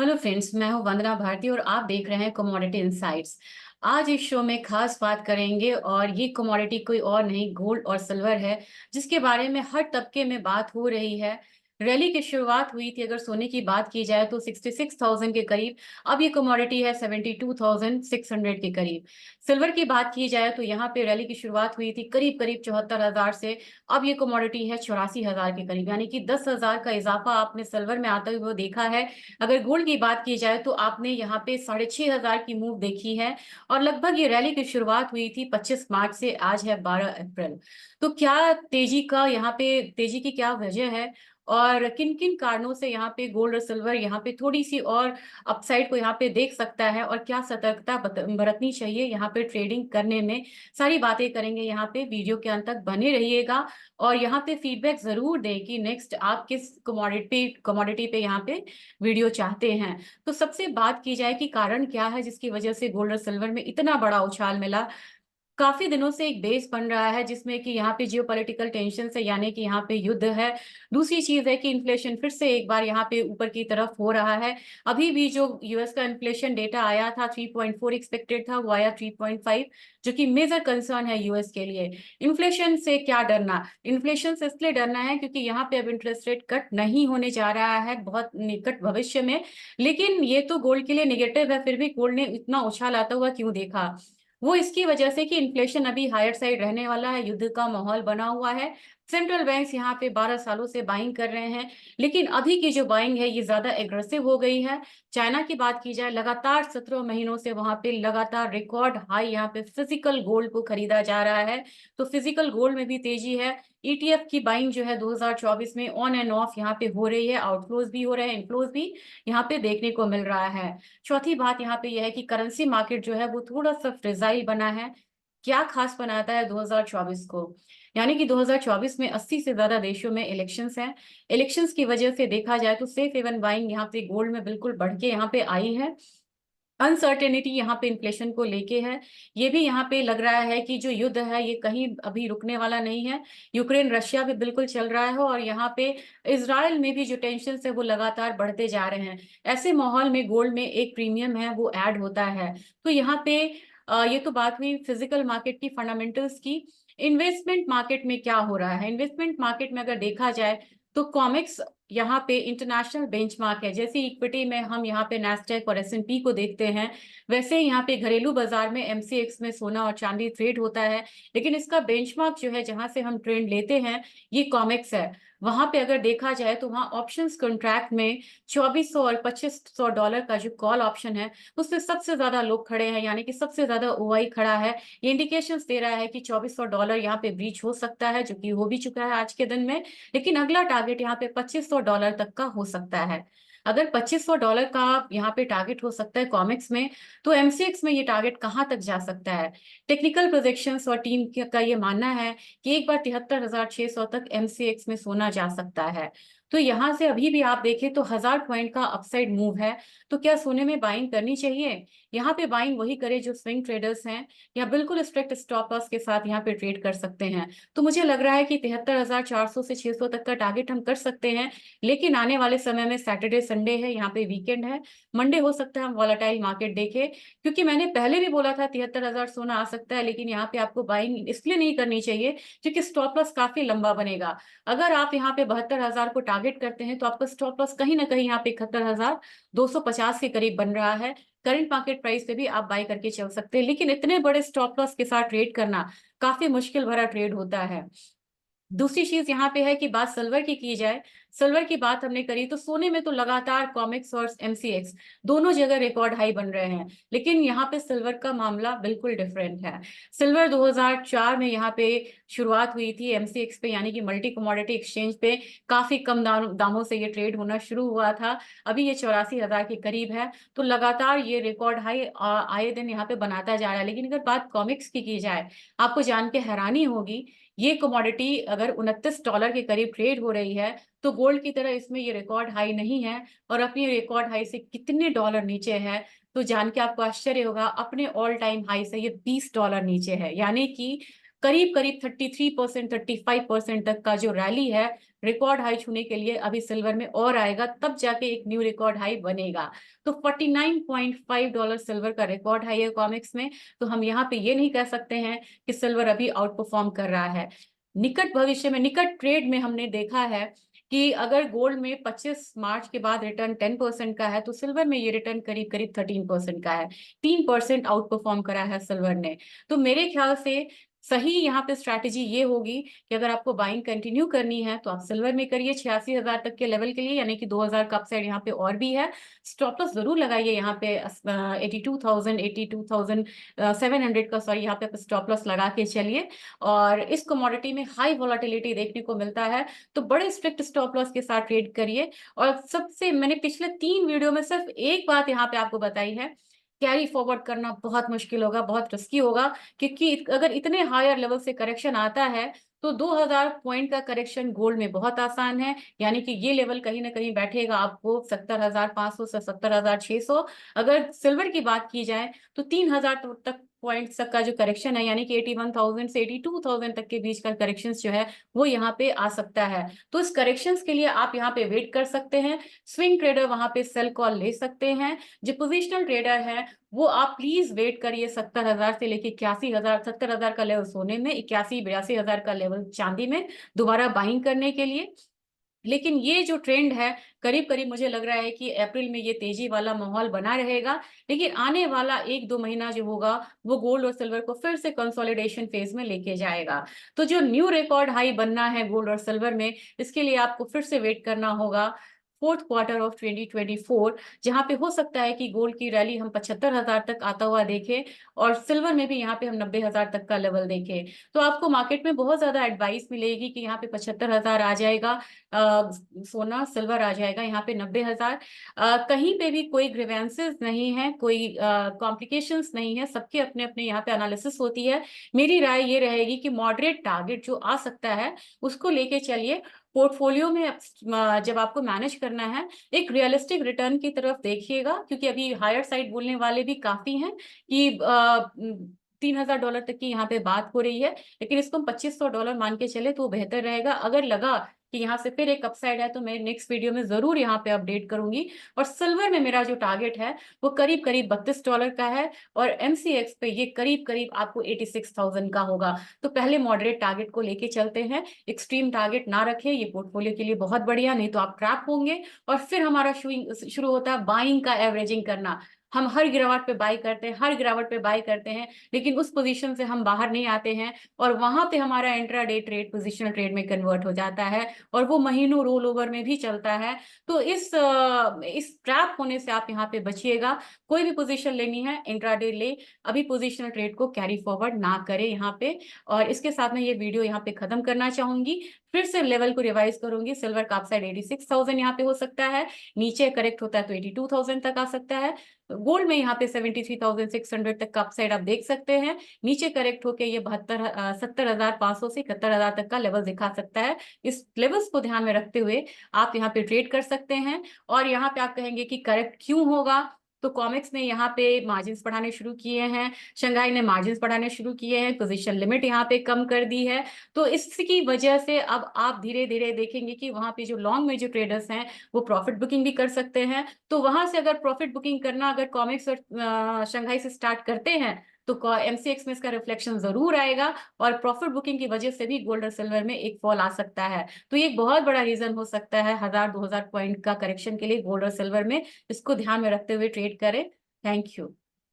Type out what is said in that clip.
Hello friends, मैं हूं वंदना भारती और आप देख रहे हैं कमोडिटी इनसाइट्स। आज इस शो में खास बात करेंगे और ये कमोडिटी कोई और नहीं, गोल्ड और सिल्वर है, जिसके बारे में हर तबके में बात हो रही है। रैली की शुरुआत हुई थी, अगर सोने की बात की जाए तो 66,000 के करीब। अब ये कमोडिटी है 72,600 के करीब। सिल्वर की बात की जाए तो यहाँ पे रैली की शुरुआत हुई थी करीब करीब 74,000 से। अब ये कमोडिटी है 84,000 के करीब, यानी कि 10,000 का इजाफा आपने सिल्वर में आते हुए देखा है। अगर गोल्ड की बात की जाए तो आपने यहाँ पे 6,500 की मूव देखी है। और लगभग ये रैली की शुरुआत हुई थी 25 मार्च से, आज है 12 अप्रैल। तो क्या तेजी का यहाँ पे, तेजी की क्या वजह है और किन किन कारणों से यहाँ पे गोल्ड और सिल्वर यहाँ पे थोड़ी सी और अपसाइड को यहाँ पे देख सकता है, और क्या सतर्कता बरतनी चाहिए यहाँ पे ट्रेडिंग करने में, सारी बातें करेंगे यहाँ पे। वीडियो के अंत तक बने रहिएगा और यहाँ पे फीडबैक जरूर दें कि नेक्स्ट आप किस कमोडिटी पे यहाँ पे वीडियो चाहते हैं। तो सबसे बात की जाए कि कारण क्या है जिसकी वजह से गोल्ड और सिल्वर में इतना बड़ा उछाल मिला। काफी दिनों से एक बेस बन रहा है जिसमें कि यहाँ पे जियो पॉलिटिकल टेंशन है, यानी कि यहाँ पे युद्ध है। दूसरी चीज है कि इन्फ्लेशन फिर से एक बार यहाँ पे ऊपर की तरफ हो रहा है। अभी भी जो यूएस का इन्फ्लेशन डेटा आया था 3.4 एक्सपेक्टेड था, वो आया 3.5, जो कि मेजर कंसर्न है यूएस के लिए। इन्फ्लेशन से क्या डरना, इन्फ्लेशन से इसलिए डरना है क्योंकि यहाँ पे अब इंटरेस्ट रेट कट नहीं होने जा रहा है बहुत निकट भविष्य में। लेकिन ये तो गोल्ड के लिए निगेटिव है, फिर भी गोल्ड ने इतना उछाल आता हुआ क्यों देखा? वो इसकी वजह से कि इन्फ्लेशन अभी हायर साइड रहने वाला है, युद्ध का माहौल बना हुआ है। सेंट्रल बैंक्स यहाँ पे 12 सालों से बाइंग कर रहे हैं, लेकिन अभी की जो बाइंग है ये ज्यादा एग्रेसिव हो गई है। चाइना की बात की जाए, लगातार 17 महीनों से वहां पे लगातार रिकॉर्ड हाई यहाँ पे फिजिकल गोल्ड को खरीदा जा रहा है। तो फिजिकल गोल्ड में भी तेजी है। ईटीएफ की बाइंग जो है 2024 में ऑन एंड ऑफ यहाँ पे हो रही है, आउटफ्लोज भी हो रहे हैं, इनफ्लोज भी यहाँ पे देखने को मिल रहा है। चौथी बात यहाँ पे यह है कि करेंसी मार्केट जो है वो थोड़ा सा फ्रेजाइल बना है। क्या खास बनाता है 2024 को? यानी कि 2024 में 80 से ज्यादा देशों में इलेक्शंस हैं। इलेक्शंस की वजह से देखा जाए तो सेफ हेवन बाइंग यहाँ पे गोल्ड में बिल्कुल बढ़ के यहाँ पे आई है। अनसर्टेनिटी यहाँ पे इन्फ्लेशन को लेके है। ये भी यहाँ पे लग रहा है कि जो युद्ध है ये कहीं अभी रुकने वाला नहीं है। यूक्रेन रशिया भी बिल्कुल चल रहा है और यहाँ पे इसराइल में भी जो टेंशन है वो लगातार बढ़ते जा रहे हैं। ऐसे माहौल में गोल्ड में एक प्रीमियम है वो ऐड होता है। तो यहाँ पे ये तो बात हुई फिजिकल मार्केट की, फंडामेंटल्स की। इन्वेस्टमेंट मार्केट में क्या हो रहा है? इन्वेस्टमेंट मार्केट में अगर देखा जाए तो कॉमिक्स यहाँ पे इंटरनेशनल बेंचमार्क है। जैसे इक्विटी में हम यहाँ पे नैस्डैक और एसएनपी को देखते हैं, वैसे ही यहाँ पे घरेलू बाजार में एमसीएक्स में सोना और चांदी ट्रेड होता है। लेकिन इसका बेंचमार्क जो है, जहां से हम ट्रेंड लेते हैं, ये कॉमेक्स है। वहां पे अगर देखा जाए तो वहाँ ऑप्शंस कॉन्ट्रैक्ट में 2400 और $2500 का जो कॉल ऑप्शन है उसमें सबसे ज्यादा लोग खड़े हैं, यानी कि सबसे ज्यादा ओआई खड़ा है। ये इंडिकेशंस दे रहा है कि $2400 यहाँ पे ब्रीच हो सकता है, जो कि हो भी चुका है आज के दिन में। लेकिन अगला टारगेट यहाँ पे $2500 तक का हो सकता है। अगर $2500 का यहाँ पे टारगेट हो सकता है कॉमिक्स में, तो एमसीएक्स में ये टारगेट कहाँ तक जा सकता है? टेक्निकल प्रोजेक्शंस और टीम का ये मानना है कि एक बार 73,600 तक एमसीएक्स में सोना जा सकता है। तो यहाँ से अभी भी आप देखें तो 1000 पॉइंट का अपसाइड मूव है। तो क्या सोने में बाइंग करनी चाहिए? यहाँ पे बाइंग वही करे जो स्विंग ट्रेडर्स हैं, या बिल्कुल स्ट्रिक्ट स्टॉप लॉस के साथ यहाँ पे ट्रेड कर सकते हैं। तो मुझे लग रहा है कि 73,400 से 600 तक का टारगेट हम कर सकते हैं। लेकिन आने वाले समय में सैटरडे संडे है, यहाँ पे वीकेंड है, मंडे हो सकता है हम वॉलेटाइल मार्केट देखें। क्योंकि मैंने पहले भी बोला था 73,000 सोना आ सकता है, लेकिन यहाँ पे आपको बाइंग इसलिए नहीं करनी चाहिए क्योंकि स्टॉप लॉस काफी लंबा बनेगा। अगर आप यहाँ पे 72,000 को टारगेट करते हैं तो आपका स्टॉप लॉस कहीं ना कहीं यहाँ पे 71,250 के करीब बन रहा है। करंट मार्केट प्राइस पे भी आप बाई करके चल सकते हैं, लेकिन इतने बड़े स्टॉप लॉस के साथ ट्रेड करना काफी मुश्किल भरा ट्रेड होता है। दूसरी चीज यहाँ पे है कि बात सिल्वर की जाए, सिल्वर की बात हमने करी तो सोने में तो लगातार कॉमिक्स और एमसीएक्स दोनों जगह रिकॉर्ड हाई बन रहे हैं। लेकिन यहाँ पे सिल्वर का मामला बिल्कुल डिफरेंट है। सिल्वर 2004 में यहाँ पे शुरुआत हुई थी एमसीएक्स पे, यानी कि मल्टी कमोडिटी एक्सचेंज पे। काफी कम दामों से ये ट्रेड होना शुरू हुआ था। अभी ये 84,000 के करीब है। तो लगातार ये रिकॉर्ड हाई आए दिन यहाँ पे बनाता जा रहा है। लेकिन अगर बात कॉमिक्स की जाए, आपको जान के हैरानी होगी, ये कमोडिटी अगर $29 के करीब ट्रेड हो रही है तो गोल्ड की तरह इसमें ये रिकॉर्ड हाई नहीं है। और अपनी रिकॉर्ड हाई से कितने डॉलर नीचे है, तो जान के आपको आश्चर्य होगा, अपने ऑल टाइम हाई से ये $20 नीचे है। यानी कि करीब करीब 33%, 35% तक का जो रैली है रिकॉर्ड हाई छूने के लिए अभी सिल्वर में और आएगा, तब जाके एक न्यू रिकॉर्ड हाई बनेगा। तो $49.5 सिल्वर का रिकॉर्ड हाई है कॉमिक्स में। तो हम यहाँ पे ये नहीं कह सकते हैं कि सिल्वर अभी आउट परफॉर्म कर रहा है। निकट भविष्य में, निकट ट्रेड में हमने देखा है कि अगर गोल्ड में 25 मार्च के बाद रिटर्न 10% का है, तो सिल्वर में ये रिटर्न करीब करीब 13% का है। 3% आउट परफॉर्म करा है सिल्वर ने। तो मेरे ख्याल से सही यहाँ पे स्ट्रैटेजी ये होगी कि अगर आपको बाइंग कंटिन्यू करनी है तो आप सिल्वर में करिए 86,000 तक के लेवल के लिए, यानी कि 2,000 का अपसाइड यहाँ पे और भी है। स्टॉप लॉस जरूर लगाइए यहाँ पे 82,000, 82,700 का, सॉरी, यहाँ पे स्टॉप लॉस लगा के चलिए। और इस कमोडिटी में हाई वॉलेटिलिटी देखने को मिलता है, तो बड़े स्ट्रिक्ट स्टॉप लॉस के साथ ट्रेड करिए। और सबसे, मैंने पिछले 3 वीडियो में सिर्फ एक बात यहाँ पे आपको बताई है, कैरी फॉरवर्ड करना बहुत मुश्किल होगा, बहुत रिस्की होगा, क्योंकि अगर इतने हायर लेवल से करेक्शन आता है तो 2000 पॉइंट का करेक्शन गोल्ड में बहुत आसान है। यानी कि ये लेवल कहीं ना कहीं बैठेगा आपको 70,500 से 70,600। अगर सिल्वर की बात की जाए तो 3,000 तक पॉइंट्स तक का जो करेक्शन है, यानी कि 81,000 से 82,000 तक के बीच का करेक्शन जो है वो यहाँ पे आ सकता है। तो इस करेक्शंस के लिए आप यहाँ पे वेट कर सकते हैं। स्विंग ट्रेडर वहां पे सेल कॉल ले सकते हैं। जो पोजिशनल ट्रेडर है वो आप प्लीज वेट करिए 70,000 से लेके 81,000, 70,000 का लेवल सोने में, 81-82,000 का लेवल चांदी में दोबारा बाइंग करने के लिए। लेकिन ये जो ट्रेंड है, करीब करीब मुझे लग रहा है कि अप्रैल में ये तेजी वाला माहौल बना रहेगा। लेकिन आने वाला 1-2 महीना जो होगा वो गोल्ड और सिल्वर को फिर से कंसोलिडेशन फेज में लेके जाएगा। तो जो न्यू रिकॉर्ड हाई बनना है गोल्ड और सिल्वर में, इसके लिए आपको फिर से वेट करना होगा फोर्थ क्वार्टर ऑफ 2024, जहां पे हो सकता है कि गोल्ड की रैली हम 75,000 तक आता हुआ देखें और सिल्वर में भी यहाँ पे हम 90,000 तक का लेवल देखें। तो आपको मार्केट में बहुत ज्यादा एडवाइस मिलेगी कि यहाँ पे 75,000 आ जाएगा सोना, सिल्वर आ जाएगा यहाँ पे 90,000। कहीं पे भी कोई ग्रीवेंसेस नहीं है, कोई कॉम्प्लिकेशंस नहीं है, सबके अपने अपने यहाँ पे एनालिसिस होती है। मेरी राय ये रहेगी कि मॉडरेट टारगेट जो आ सकता है उसको लेके चलिए। पोर्टफोलियो में जब आपको मैनेज करना है, एक रियलिस्टिक रिटर्न की तरफ देखिएगा, क्योंकि अभी हायर साइड बोलने वाले भी काफी हैं कि $3,000 तक की यहाँ पे बात हो रही है। लेकिन इसको हम $2,500 मान के चले तो बेहतर रहेगा। अगर लगा कि यहाँ से फिर एक अपसाइड है तो मैं नेक्स्ट वीडियो में जरूर यहाँ पे अपडेट करूंगी। और सिल्वर में मेरा जो टारगेट है वो करीब करीब $32 का है, और एमसीएक्स पे ये करीब करीब आपको 86,000 का होगा। तो पहले मॉडरेट टारगेट को लेके चलते हैं, एक्सट्रीम टारगेट ना रखें, ये पोर्टफोलियो के लिए बहुत बढ़िया, नहीं तो आप ट्रैप होंगे। और फिर हमारा शुरू होता है बाइंग का एवरेजिंग करना। हम हर गिरावट पे बाई करते हैं, हर गिरावट पे बाई करते हैं, लेकिन उस पोजीशन से हम बाहर नहीं आते हैं, और वहां पे हमारा इंट्राडे ट्रेड पोजिशनल ट्रेड में कन्वर्ट हो जाता है, और वो महीनों रोल ओवर में भी चलता है। तो इस ट्रैप होने से आप यहाँ पे बचिएगा। कोई भी पोजीशन लेनी है इंट्राडे ले, अभी पोजिशनल ट्रेड को कैरी फॉरवर्ड ना करें यहाँ पे। और इसके साथ मैं ये वीडियो यहाँ पे खत्म करना चाहूंगी। फिर से लेवल को रिवाइज करूंगी, सिल्वर का अपसाइड 86,000 यहाँ पे हो सकता है, नीचे करेक्ट होता है तो 82,000 तक आ सकता है। गोल्ड में यहाँ पे 73,600 तक का अपसाइड आप देख सकते हैं, नीचे करेक्ट होके ये 70,500 से 71,000 तक का लेवल दिखा सकता है। इस लेवल्स को ध्यान में रखते हुए आप यहाँ पे ट्रेड कर सकते हैं। और यहाँ पे आप कहेंगे कि करेक्ट क्यों होगा, तो कॉमिक्स ने यहाँ पे मार्जिन्स बढ़ाने शुरू किए हैं, शंघाई ने मार्जिन्स बढ़ाने शुरू किए हैं, पोजीशन लिमिट यहाँ पे कम कर दी है। तो इसकी वजह से अब आप धीरे धीरे देखेंगे कि वहां पे जो लॉन्ग में जो ट्रेडर्स हैं वो प्रॉफिट बुकिंग भी कर सकते हैं। तो वहां से अगर प्रॉफिट बुकिंग करना अगर कॉमिक्स और शंघाई से स्टार्ट करते हैं तो एमसीएक्स में इसका रिफ्लेक्शन जरूर आएगा, और प्रॉफिट बुकिंग की वजह से भी गोल्ड और सिल्वर में एक फॉल आ सकता है। तो ये एक बहुत बड़ा रीजन हो सकता है 1,000-2,000 पॉइंट का करेक्शन के लिए गोल्ड और सिल्वर में। इसको ध्यान में रखते हुए ट्रेड करें। Thank you.